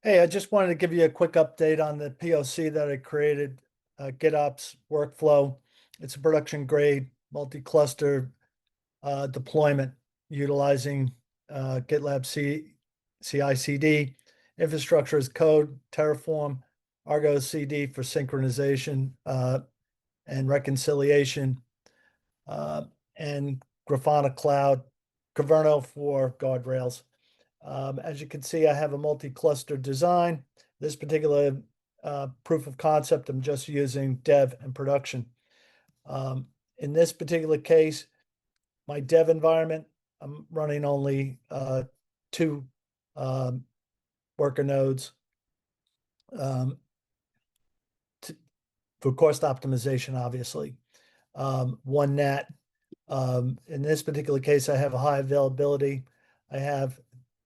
Hey, I just wanted to give you a quick update on the POC that I created, GitOps workflow. It's a production grade multi-cluster deployment utilizing GitLab CI/CD, infrastructure as code, Terraform, Argo CD for synchronization and reconciliation, and Grafana Cloud, Kyverno for guardrails. As you can see, I have a multi-cluster design. This particular proof of concept, I'm just using dev and production. In this particular case, my dev environment, I'm running only two worker nodes for cost optimization, obviously. One NAT. In this particular case, I have a high availability. I have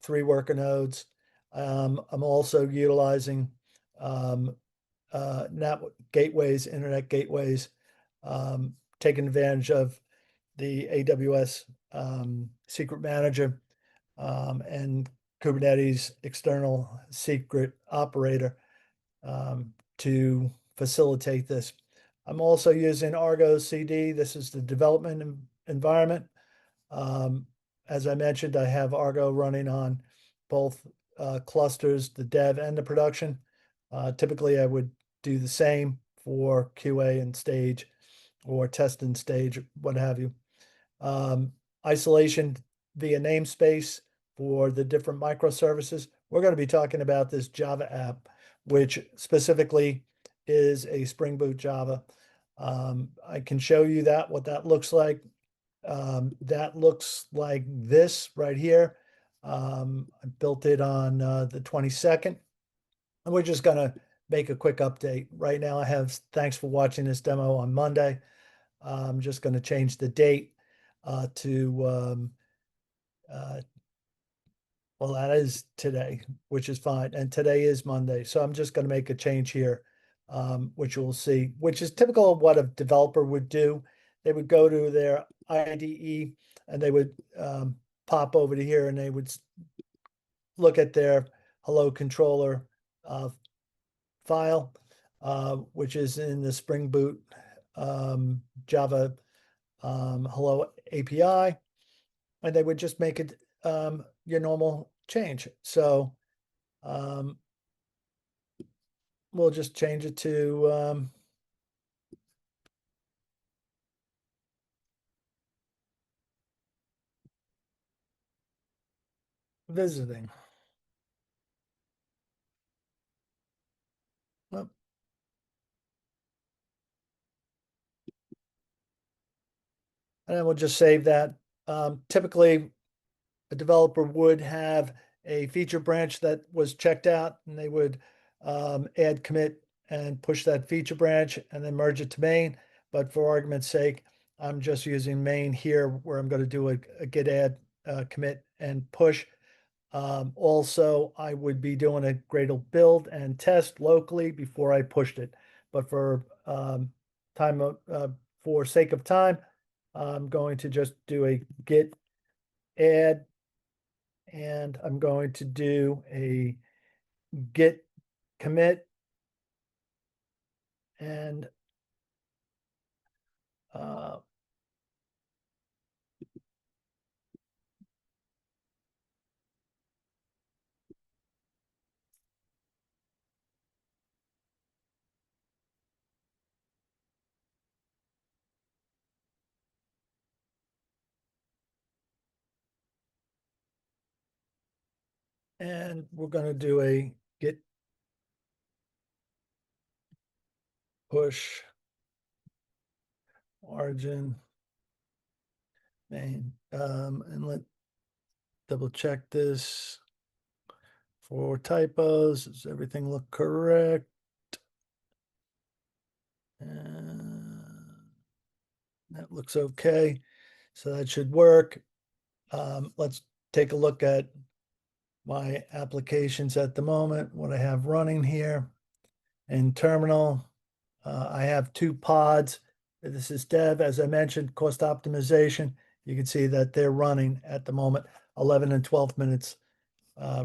3 worker nodes. I'm also utilizing NAT gateways, internet gateways, taking advantage of the AWS secret manager and Kubernetes external secret operator to facilitate this. I'm also using Argo CD. This is the development environment. As I mentioned, I have Argo running on both clusters, the dev and the production. Typically, I would do the same for QA and stage or test and stage, what have you. Isolation via namespace for the different microservices. We're going to be talking about this Java app, which specifically is a Spring Boot Java. I can show you what that looks like. That looks like this right here. I built it on the 22nd, and we're just going to make a quick update. Right now I have, thanks for watching this demo on Monday. I'm just going to change the date to, well, that is today, which is fine. And today is Monday. So I'm just going to make a change here, which you'll see, which is typical of what a developer would do. They would go to their IDE and they would pop over to here and they would look at their hello controller file, which is in the Spring Boot Java hello API, and they would just make it your normal change. So we'll just change it to visiting. Well, and then we'll just save that. Typically, a developer would have a feature branch that was checked out, and they would add commit and push that feature branch and then merge it to main. But for argument's sake, I'm just using main here where I'm going to do a git add commit and push. Also, I would be doing a Gradle build and test locally before I pushed it. But for for sake of time, I'm going to just do a git add, and I'm going to do a git commit, and we're going to do a git push origin main, and let double check this for typos. Does everything look correct? And that looks okay. So that should work. Let's take a look at my applications at the moment, what I have running here in terminal. I have 2 pods. This is dev, as I mentioned, cost optimization. You can see that they're running at the moment 11 and 12 minutes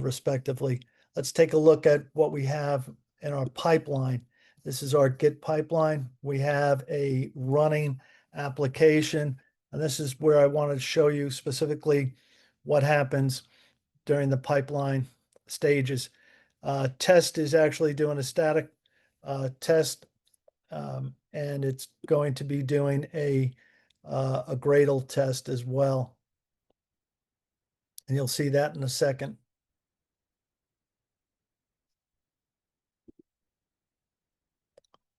respectively. Let's take a look at what we have in our pipeline. This is our Git pipeline. We have a running application, and this is where I wanted to show you specifically what happens during the pipeline stages. Test is actually doing a static test, and it's going to be doing a Gradle test as well. And you'll see that in a second.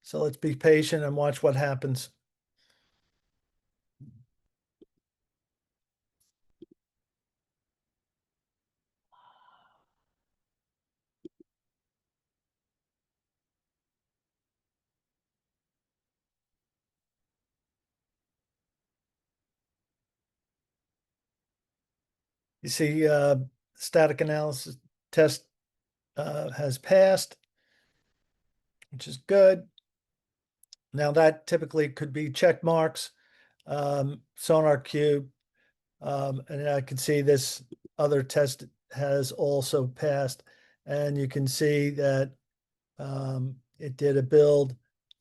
So let's be patient and watch what happens. You see, static analysis test has passed, which is good. Now that typically could be check marks, Sonar Cube, and I can see this other test has also passed, and you can see that it did a build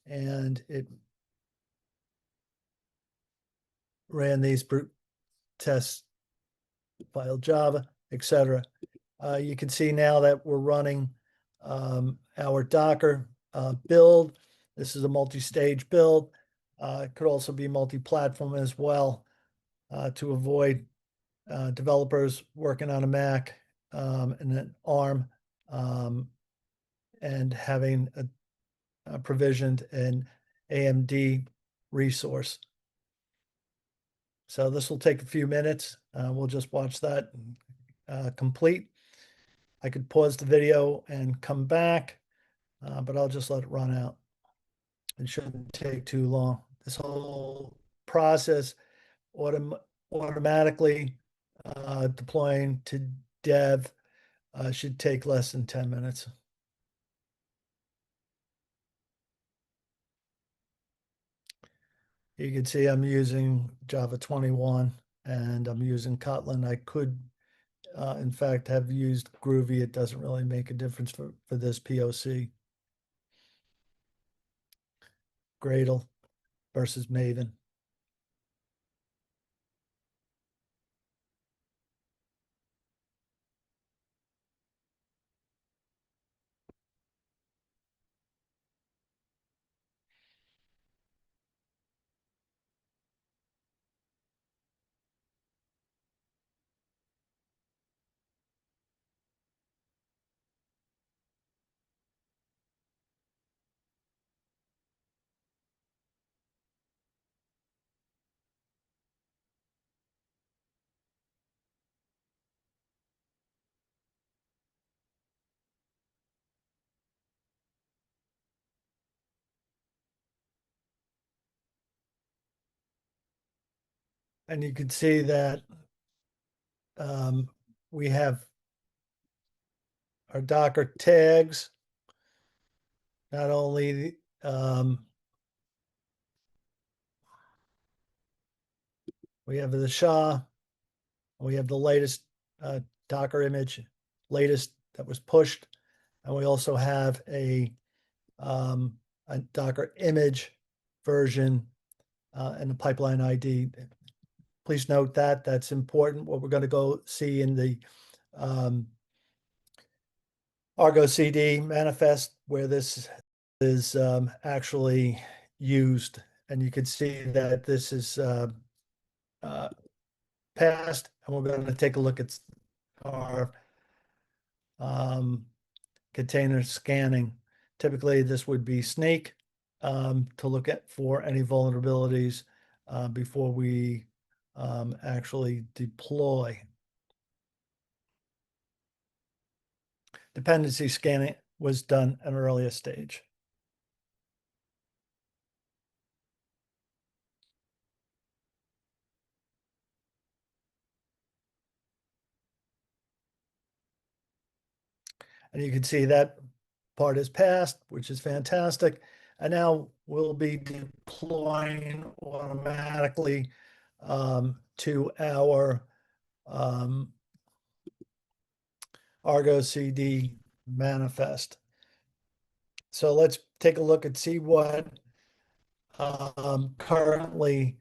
and it ran these brute tests, file Java, etc. You can see now that we're running our Docker build. This is a multi-stage build. It could also be multi-platform as well to avoid developers working on a Mac and an ARM and having a provisioned an AMD resource. So this will take a few minutes. We'll just watch that complete. I could pause the video and come back, but I'll just let it run out. It shouldn't take too long. This whole process automatically deploying to dev should take less than 10 minutes. You can see I'm using Java 21 and I'm using Kotlin. I could, in fact, have used Groovy. It doesn't really make a difference for this POC. Gradle versus Maven. And you can see that we have our Docker tags, not only we have the SHA, we have the latest Docker image, latest that was pushed, and we also have a Docker image version and the pipeline ID. Please note that that's important. What we're going to go see in the Argo CD manifest where this is actually used. And you can see that this is passed, and we're going to take a look at our container scanning. Typically, this would be Snake to look at for any vulnerabilities before we actually deploy. Dependency scanning was done at an earlier stage. And you can see that part is passed, which is fantastic. And now we'll be deploying automatically to our Argo CD manifest. So let's take a look and see what currently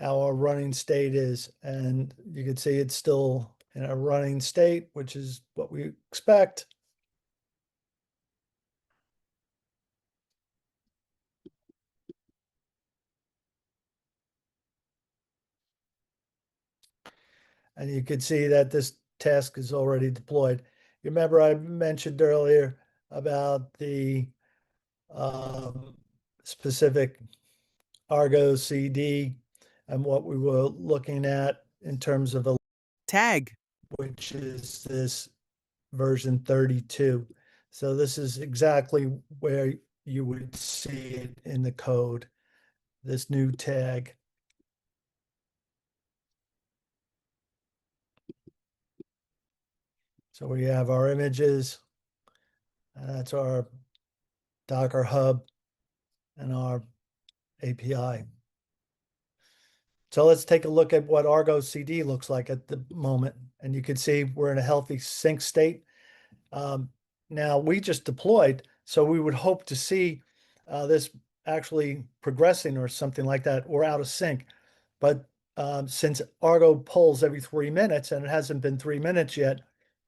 our running state is. And you can see it's still in a running state, which is what we expect. And you can see that this task is already deployed. You remember I mentioned earlier about the specific Argo CD and what we were looking at in terms of a tag, which is this version 32. So this is exactly where you would see it in the code, this new tag. So we have our images, and that's our Docker Hub and our API. So let's take a look at what Argo CD looks like at the moment. And you can see we're in a healthy sync state. Now we just deployed, so we would hope to see this actually progressing or something like that, or out of sync. But since Argo polls every 3 minutes and it hasn't been 3 minutes yet,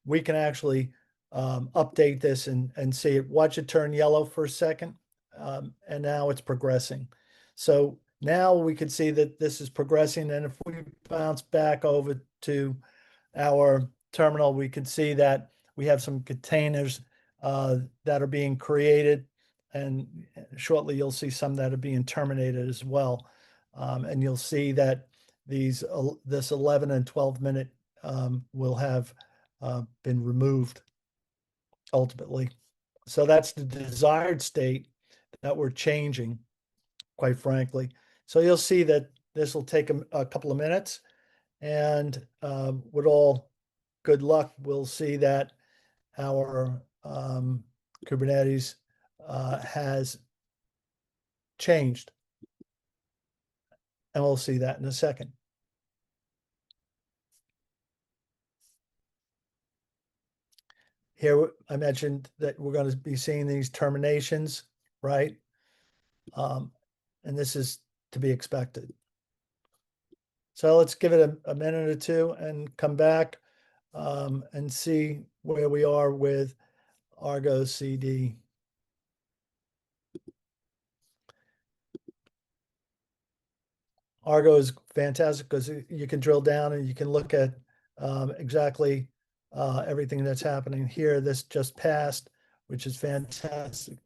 we can actually update this and see it. Watch it turn yellow for a second, and now it's progressing. So now we can see that this is progressing. And if we bounce back over to our terminal, we can see that we have some containers that are being created. And shortly, you'll see some that are being terminated as well. And you'll see that this 11 and 12 minute will have been removed ultimately. So that's the desired state that we're changing, quite frankly. So you'll see that this will take a couple of minutes, and with all good luck, we'll see that our Kubernetes has changed. And we'll see that in a second. Here, I mentioned that we're going to be seeing these terminations, right? And this is to be expected. So let's give it a minute or two and come back and see where we are with Argo CD. Argo is fantastic because you can drill down and you can look at exactly everything that's happening here. This just passed, which is fantastic.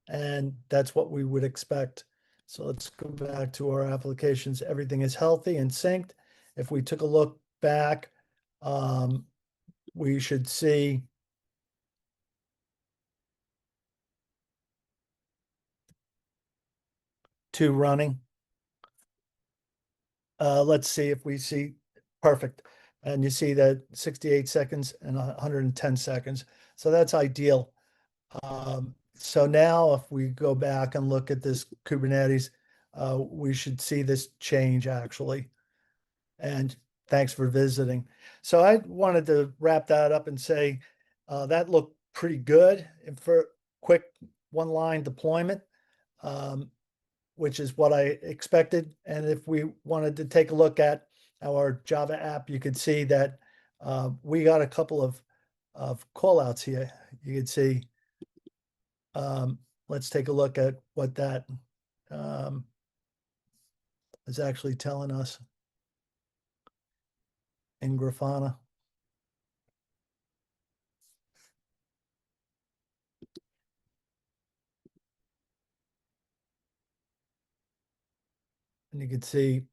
And that's what we would expect. So let's go back to our applications. Everything is healthy and synced. If we took a look back, we should see two running. Let's see if we see perfect. And you see that 68 seconds and 110 seconds. So that's ideal. So now if we go back and look at this Kubernetes, we should see this change actually. And thanks for visiting. So I wanted to wrap that up and say that looked pretty good for quick one-line deployment, which is what I expected. And if we wanted to take a look at our Java app, you could see that we got a couple of callouts here. You can see, let's take a look at what that is actually telling us in Grafana. And you can see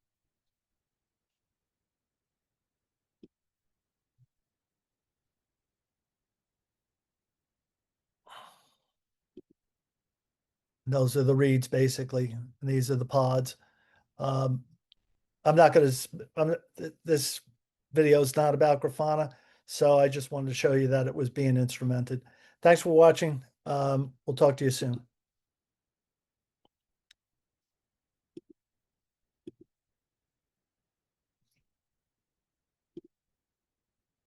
those are the reads basically, and these are the pods. I'm not going to, this video is not about Grafana, so I just wanted to show you that it was being instrumented. Thanks for watching. We'll talk to you soon.